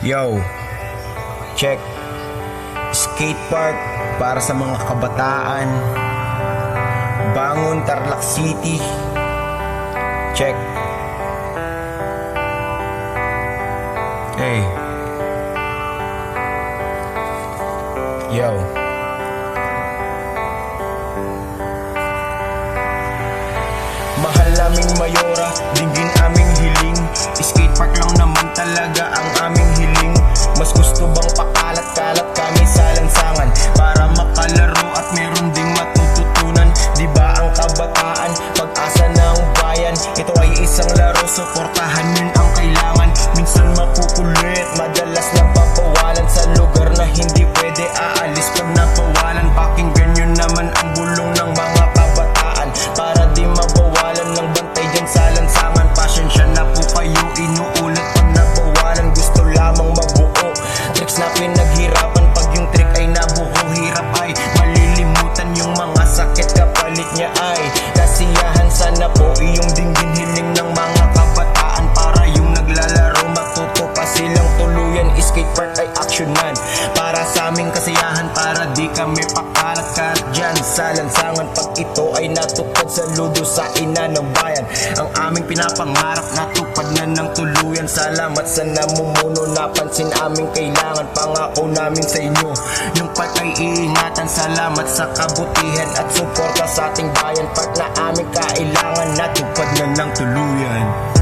Yo, check. Skate park para sa mga kabataan. Bangon Tarlac City. Check. Hey. Yo. Mahal naming Mayora, dinggin aming hiling. Skate park lang naman talaga ang aming hiling. Mas gusto bang pakalat-kalat kami sa lansangan para makalaro at meron ding matututunan. Di ba ang kabataan, pag-asa ng bayan? Ito ay isang laro, suportahan yun ang kailangan. Minsan makukulit, madalas napapawalan sa lugar na hindi pwede aalis pag napawalan. Pakinggan nyo naman ang bulong ng mga kabataan para di mabawalan ng bantay dyan sa lansangan. Pasensya na po kayo, inuulit pag nabawalan. Gusto lamang mabuo, tricks na pinaghirapan. Pag yung trick ay nabuo, hirap ay malilimutan. Yung mga sakit kapalit niya ay kasiyahan. Sana po iyong dinggin hiling ng mga kabataan para yung naglalaro matuto pa silang tuluyan. Skate park ay aksyonan para sa aming kasiyahan, para di kami pakalat-kalat dyan sa lansangan. Pag ito ay natupad, saludo sa ina ng bayan. Ang aming pinapangarap natupad na ng tuluyan. Salamat sa namumuno, napansin aming kailangan. Pangako namin sa inyo, yung part ay iingatan. Salamat sa kabutihan at suporta sa ating bayan. Part na aming kailangan, natupad na ng tuluyan.